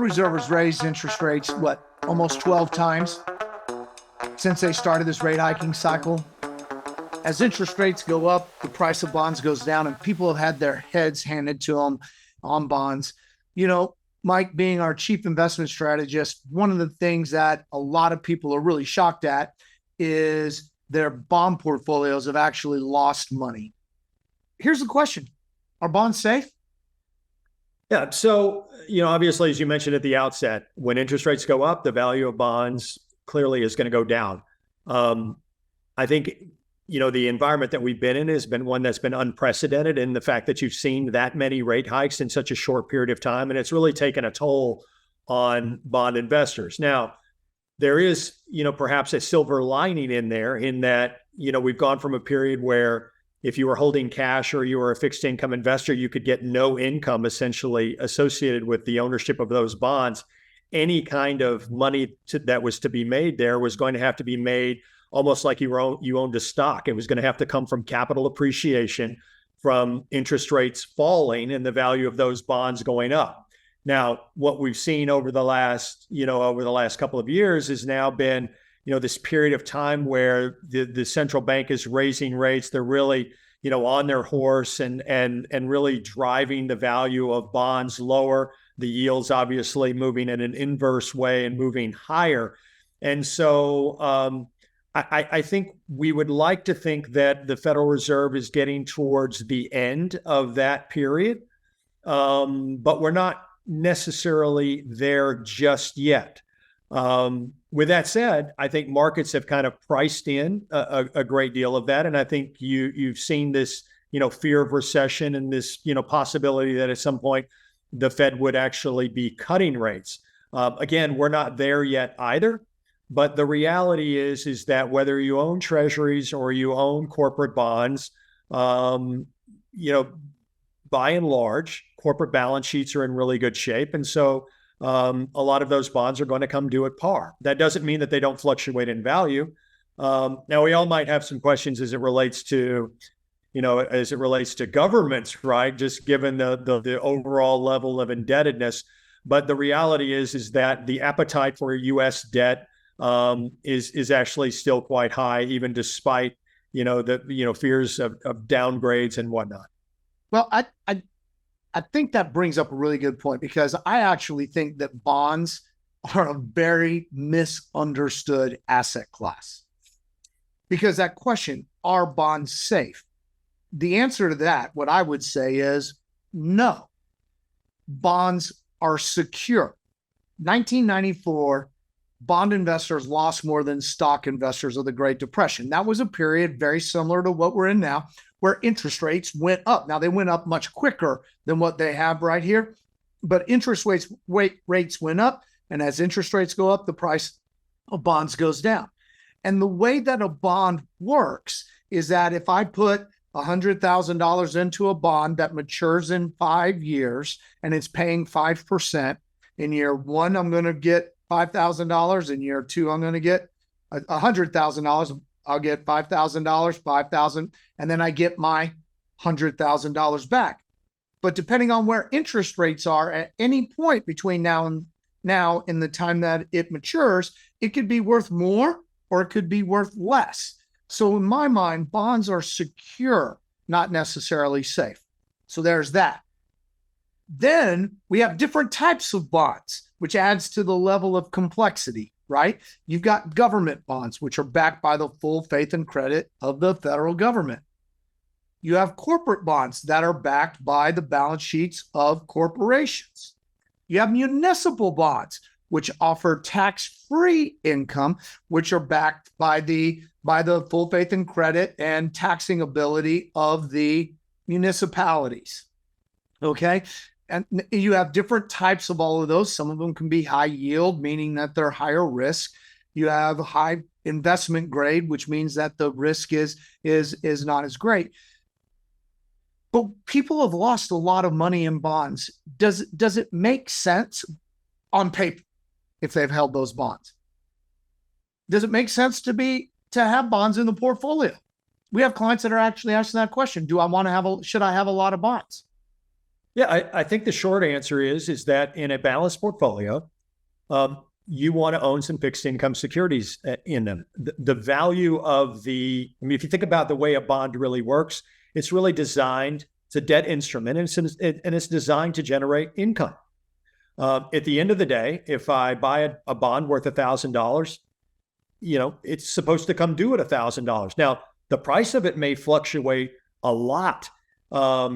Reserve has raised interest rates, almost 12 times since they started this rate hiking cycle. As interest rates go up, the price of bonds goes down, and people have had their heads handed to them on bonds. Mike, being our chief investment strategist, one of the things that a lot of people are really shocked at is their bond portfolios have actually lost money. Here's the question. Are bonds safe? Yeah. So, obviously, as you mentioned at the outset, when interest rates go up, the value of bonds clearly is going to go down. I think, the environment that we've been in has been one that's been unprecedented in the fact that you've seen that many rate hikes in such a short period of time. And it's really taken a toll on bond investors. Now, there is, perhaps a silver lining in there in that, we've gone from a period where if you were holding cash or you were a fixed income investor, you could get no income essentially associated with the ownership of those bonds. Any kind of money that was to be made there was going to have to be made almost like you owned a stock. It was going to have to come from capital appreciation, from interest rates falling and the value of those bonds going up. Now, what we've seen over the last couple of years has now been, this period of time where the central bank is raising rates. They're really, on their horse and really driving the value of bonds lower. The yields obviously moving in an inverse way and moving higher. And so I think we would like to think that the Federal Reserve is getting towards the end of that period, but we're not necessarily there just yet. With that said, I think markets have kind of priced in a great deal of that. And I think you've seen this, fear of recession and this, possibility that at some point the Fed would actually be cutting rates. Again, we're not there yet either. But the reality is that whether you own treasuries or you own corporate bonds, by and large, corporate balance sheets are in really good shape. And so a lot of those bonds are going to come due at par. That doesn't mean that they don't fluctuate in value. Now, we all might have some questions as it relates to governments, right? Just given the overall level of indebtedness. But the reality is that the appetite for U.S. debt is actually still quite high, even despite the fears of downgrades and whatnot. Well, I think that brings up a really good point, because I actually think that bonds are a very misunderstood asset class. Because that question, are bonds safe? The answer to that, what I would say is no. Bonds are secure. 1994, bond investors lost more than stock investors of the Great Depression. That was a period very similar to what we're in now, where interest rates went up. Now, they went up much quicker than what they have right here, but interest rates went up. And as interest rates go up, the price of bonds goes down. And the way that a bond works is that if I put $100,000 into a bond that matures in 5 years and it's paying 5%, in year one, I'm going to get $5,000. In year two, I'm going to get $100,000. I'll get $5,000, $5,000, and then I get my $100,000 back. But depending on where interest rates are at any point between now and the time that it matures, it could be worth more or it could be worth less. So in my mind, bonds are secure, not necessarily safe. So there's that. Then we have different types of bonds, which adds to the level of complexity, right? You've got government bonds, which are backed by the full faith and credit of the federal government. You have corporate bonds that are backed by the balance sheets of corporations. You have municipal bonds, which offer tax-free income, which are backed by the full faith and credit and taxing ability of the municipalities. Okay? And you have different types of all of those. Some of them can be high yield, meaning that they're higher risk. You have high investment grade, which means that the risk is not as great. But people have lost a lot of money in bonds. Does it make sense on paper if they've held those bonds? Does it make sense to have bonds in the portfolio? We have clients that are actually asking that question. Should I have a lot of bonds? Yeah, I think the short answer is that in a balanced portfolio, you want to own some fixed income securities in them. The value of if you think about the way a bond really works, it's really designed, it's a debt instrument, and it's designed to generate income. At the end of the day, if I buy a bond worth $1,000, it's supposed to come due at $1,000. Now, the price of it may fluctuate a lot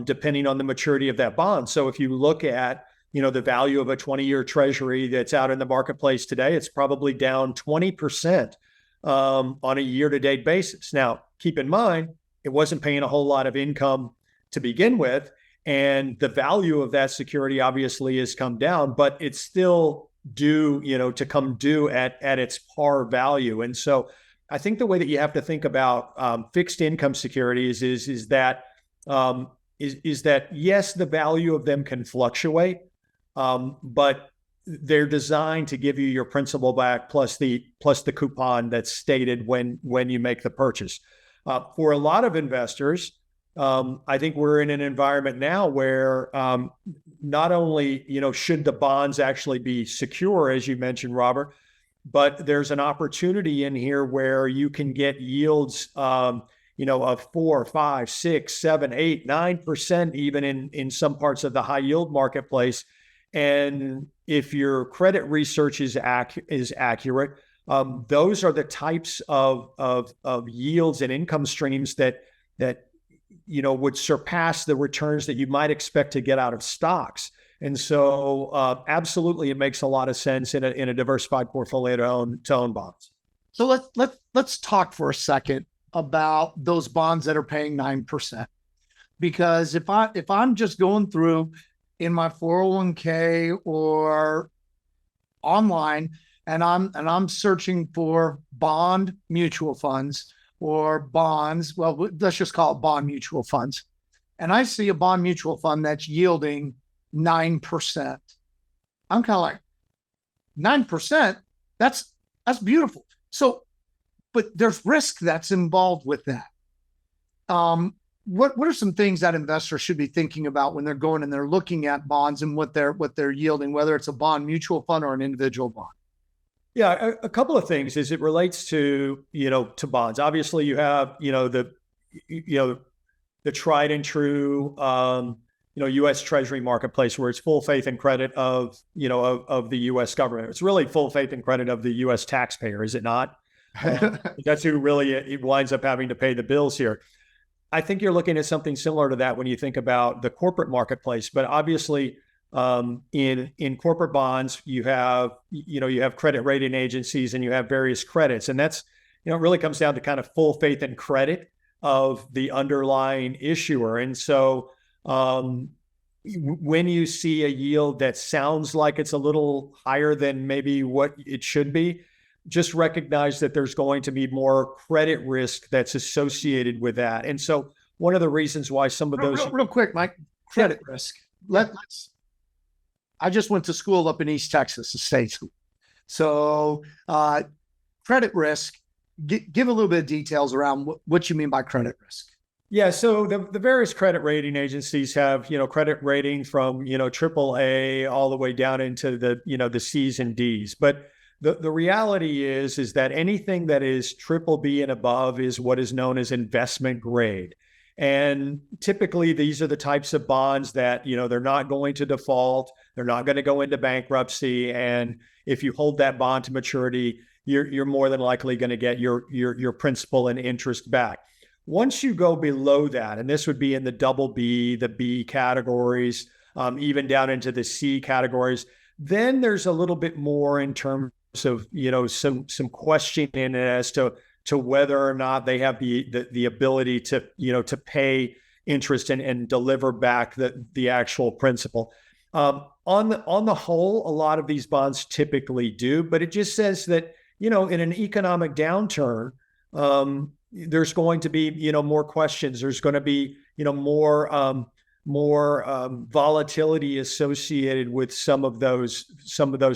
depending on the maturity of that bond. So if you look at the value of a 20-year treasury that's out in the marketplace today, it's probably down 20% on a year-to-date basis. Now, keep in mind, it wasn't paying a whole lot of income to begin with, and the value of that security obviously has come down, but it's still due, to come due at its par value. And so I think the way that you have to think about fixed income securities is that yes, the value of them can fluctuate, but they're designed to give you your principal back plus the coupon that's stated when you make the purchase. For a lot of investors, I think we're in an environment now where not only should the bonds actually be secure, as you mentioned, Robert, but there's an opportunity in here where you can get yields of 4, 5, 6, 7, 8, 9%, even in some parts of the high yield marketplace. And if your credit research is accurate, those are the types of yields and income streams that would surpass the returns that you might expect to get out of stocks. And so, absolutely, it makes a lot of sense in a diversified portfolio to own bonds. So let's talk for a second about those bonds that are paying 9%, because if I'm just going through in my 401k or online and I'm searching for bond mutual funds or bonds, well, let's just call it bond mutual funds, and I see a bond mutual fund that's yielding 9%, I'm kind of like, 9%, that's beautiful. So, but there's risk that's involved with that. What are some things that investors should be thinking about when they're going and they're looking at bonds and what they're yielding, whether it's a bond mutual fund or an individual bond? Yeah, a couple of things as it relates to to bonds. Obviously, you have the tried and true U.S. Treasury marketplace, where it's full faith and credit of the U.S. government. It's really full faith and credit of the U.S. taxpayer, is it not? That's who really winds up having to pay the bills here. I think you're looking at something similar to that when you think about the corporate marketplace. But obviously, in corporate bonds, you have credit rating agencies and you have various credits, and that's it really comes down to kind of full faith and credit of the underlying issuer. And so, when you see a yield that sounds like it's a little higher than maybe what it should be, just recognize that there's going to be more credit risk that's associated with that. And so one of the reasons why some of those... Real quick, Mike, credit risk. I just went to school up in East Texas, a state school. So credit risk, give a little bit of details around what you mean by credit risk. Yeah, so the various credit rating agencies have, credit rating from, AAA all the way down into the C's and D's. But the reality is that anything that is BBB and above is what is known as investment grade. And typically these are the types of bonds that, they're not going to default, they're not going to go into bankruptcy. And if you hold that bond to maturity, you're more than likely going to get your principal and interest back. Once you go below that, and this would be in the BB, the B categories, even down into the C categories, then there's a little bit more in terms of, some questioning as to whether or not they have the ability to, to pay interest and deliver back the actual principal. On the whole, a lot of these bonds typically do, but it just says that, in an economic downturn, there's going to be, more questions. There's going to be, more volatility associated with some of those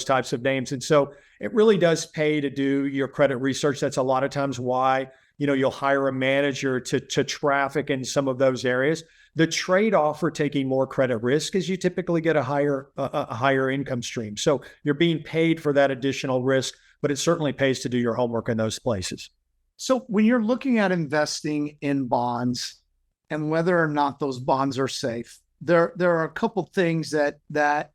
types of names. And so it really does pay to do your credit research. That's a lot of times why, you'll hire a manager to traffic in some of those areas. The trade-off for taking more credit risk is you typically get a higher income stream. So you're being paid for that additional risk, but it certainly pays to do your homework in those places. So when you're looking at investing in bonds and whether or not those bonds are safe, there are a couple things that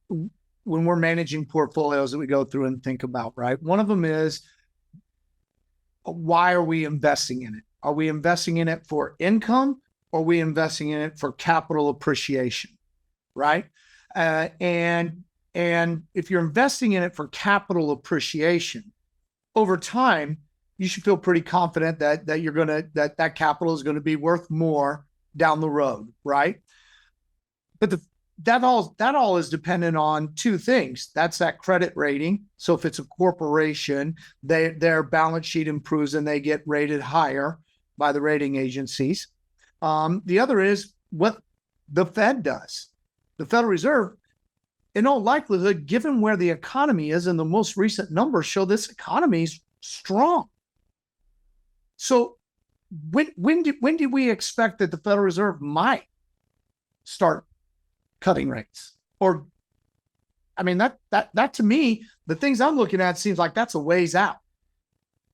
when we're managing portfolios that we go through and think about, right? One of them is, why are we investing in it? Are we investing in it for income, or are we investing in it for capital appreciation, right? And if you're investing in it for capital appreciation, over time, you should feel pretty confident that you're gonna that capital is going to be worth more down the road, right? But that all is dependent on two things. That's that credit rating. So if it's a corporation, their balance sheet improves and they get rated higher by the rating agencies. The other is what the Fed does. The Federal Reserve, in all likelihood, given where the economy is, and the most recent numbers show this economy is strong. So when do we expect that the Federal Reserve might start cutting rates? Or, I mean, that to me, the things I'm looking at seems like that's a ways out.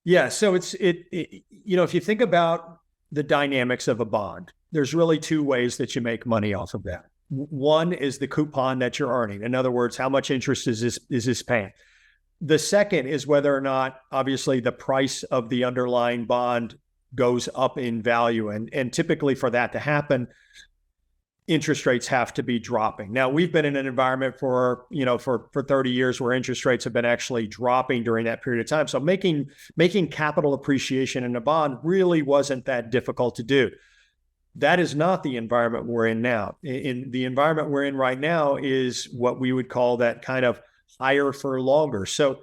Yeah. So if you think about the dynamics of a bond, there's really two ways that you make money off of that. One is the coupon that you're earning. In other words, how much interest is this paying? The second is whether or not, obviously, the price of the underlying bond goes up in value. And typically for that to happen, interest rates have to be dropping. Now, we've been in an environment for 30 years where interest rates have been actually dropping during that period of time. So making capital appreciation in a bond really wasn't that difficult to do. That is not the environment we're in now. In the environment we're in right now is what we would call that kind of higher for longer. So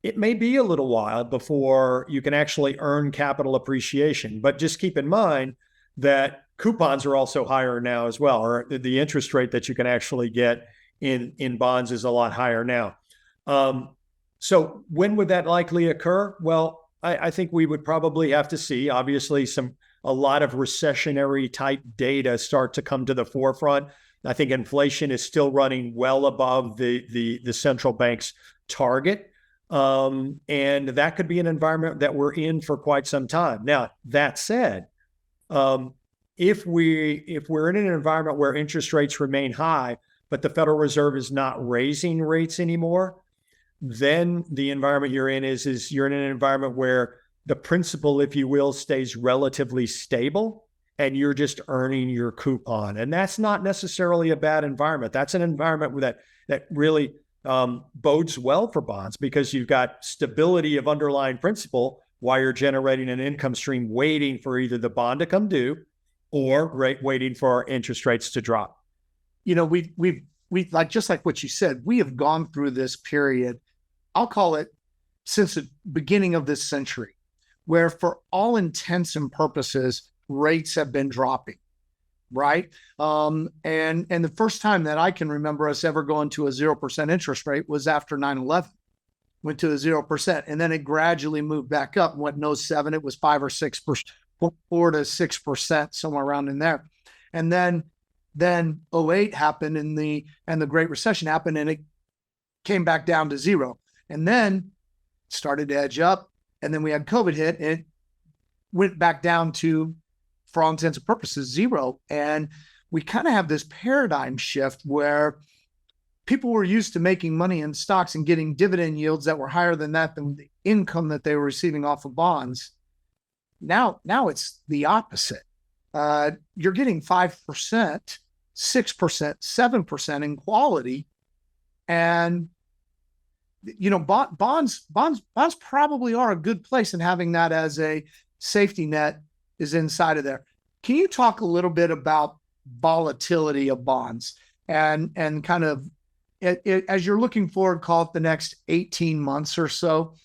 it may be a little while before you can actually earn capital appreciation, but just keep in mind that coupons are also higher now as well, or the interest rate that you can actually get in bonds is a lot higher now. So when would that likely occur? Well, I think we would probably have to see, obviously, a lot of recessionary type data start to come to the forefront. I think inflation is still running well above the central bank's target. And that could be an environment that we're in for quite some time. Now, that said, if we're in an environment where interest rates remain high, but the Federal Reserve is not raising rates anymore, then the environment you're in is you're in an environment where the principal, if you will, stays relatively stable and you're just earning your coupon. And that's not necessarily a bad environment. That's an environment that really bodes well for bonds, because you've got stability of underlying principal while you're generating an income stream waiting for either the bond to come due or waiting for interest rates to drop. You know, we've like, just like what you said, we have gone through this period, I'll call it since the beginning of this century, where for all intents and purposes, rates have been dropping, right? And the first time that I can remember us ever going to a 0% interest rate was after 9/11. Went to a 0%, and then it gradually moved back up. Went in 07, it was 5 or 6%, 4 to 6%, somewhere around in there. And then 08 happened, and the Great Recession happened, and it came back down to 0. And then started to edge up, and then we had COVID hit, and it went back down to, for all intents and purposes, 0. And we kind of have this paradigm shift where people were used to making money in stocks and getting dividend yields that were higher than the income that they were receiving off of bonds. Now it's the opposite. You're getting 5%, 6%, 7% in quality. And, you know, bonds probably are a good place, and having that as a safety net is inside of there. Can you talk a little bit about volatility of bonds and kind of as you're looking forward, call it the next 18 months or so,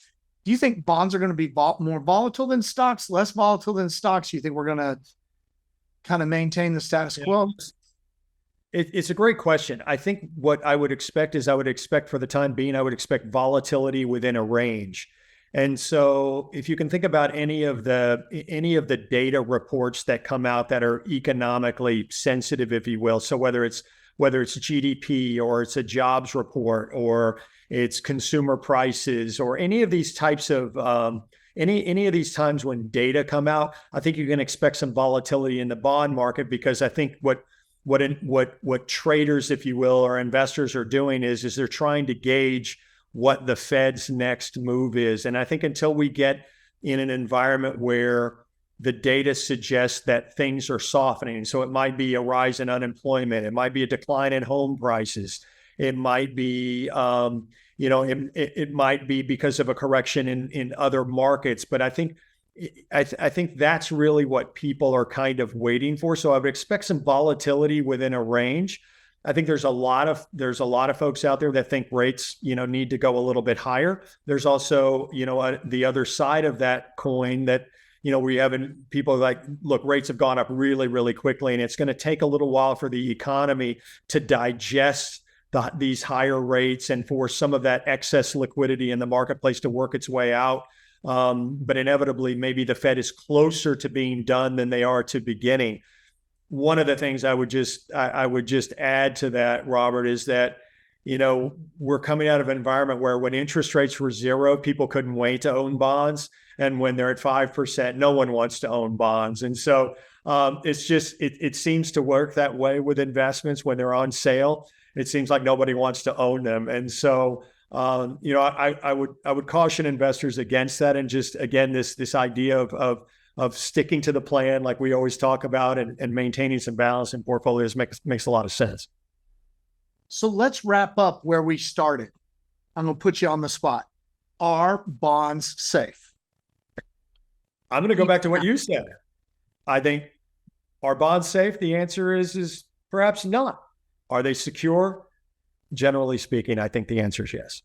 do you think bonds are going to be more volatile than stocks, less volatile than stocks? Do you think we're going to kind of maintain the status quo? It's a great question. I think what I would expect is for the time being, I would expect volatility within a range. And so if you can think about any of the data reports that come out that are economically sensitive, if you will, so whether it's GDP or it's a jobs report or it's consumer prices or any of these types of any of these times when data come out, I think you can expect some volatility in the bond market, because I think what traders, if you will, or investors are doing is they're trying to gauge what the Fed's next move is. And I think until we get in an environment where the data suggests that things are softening, so it might be a rise in unemployment, it might be a decline in home prices, it might be it might be because of a correction in other markets. But I think that's really what people are kind of waiting for. So I would expect some volatility within a range. I think there's a lot of folks out there that think rates, need to go a little bit higher. There's also, the other side of that coin that, we have people like, look, rates have gone up really, really quickly, and it's going to take a little while for the economy to digest these higher rates and for some of that excess liquidity in the marketplace to work its way out. But inevitably, maybe the Fed is closer to being done than they are to beginning. One of the things I would just add to that, Robert, is that, we're coming out of an environment where when interest rates were zero, people couldn't wait to own bonds. And when they're at 5%, no one wants to own bonds. And so it seems to work that way with investments. When they're on sale, it seems like nobody wants to own them. And so, I would caution investors against that. And just, again, this idea of sticking to the plan, like we always talk about, and maintaining some balance in portfolios makes a lot of sense. So let's wrap up where we started. I'm going to put you on the spot. Are bonds safe? I'm going to go back to what you said. I think, are bonds safe? The answer is perhaps not. Are they secure? Generally speaking, I think the answer is yes.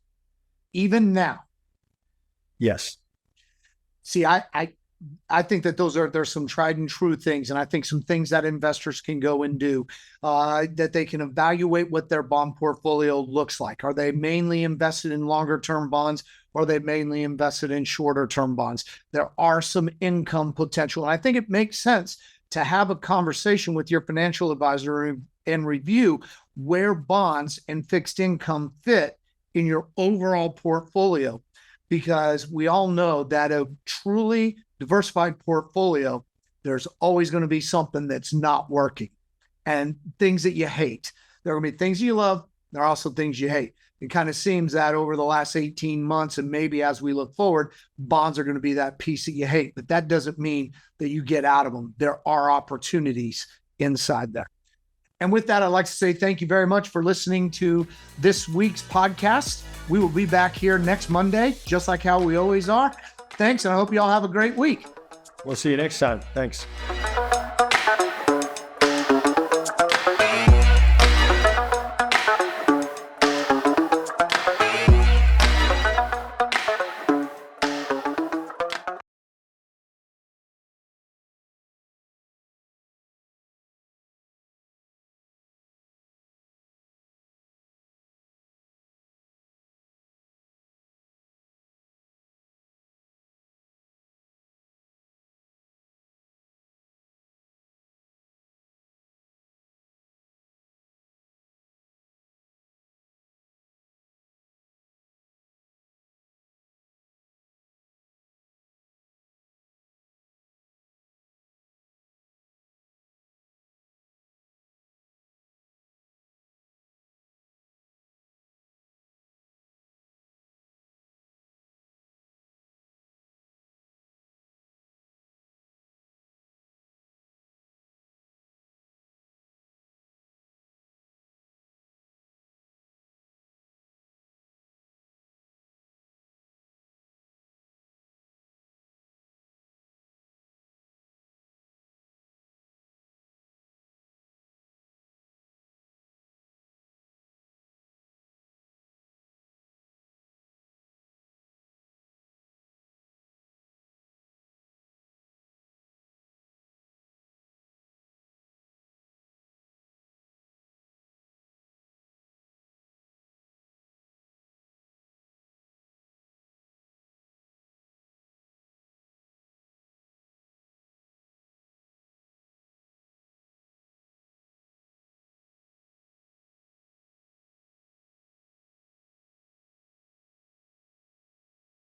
Even now? Yes. See, I think that there's some tried and true things, and I think some things that investors can go and do, that they can evaluate what their bond portfolio looks like. Are they mainly invested in longer term bonds, or are they mainly invested in shorter term bonds? There are some income potential. And I think it makes sense to have a conversation with your financial advisor and review where bonds and fixed income fit in your overall portfolio, because we all know that a truly diversified portfolio, there's always going to be something that's not working and things that you hate. There are going to be things you love. There are also things you hate. It kind of seems that over the last 18 months, and maybe as we look forward, bonds are going to be that piece that you hate, but that doesn't mean that you get out of them. There are opportunities inside there. And with that, I'd like to say thank you very much for listening to this week's podcast. We will be back here next Monday, just like how we always are. Thanks, and I hope you all have a great week. We'll see you next time. Thanks.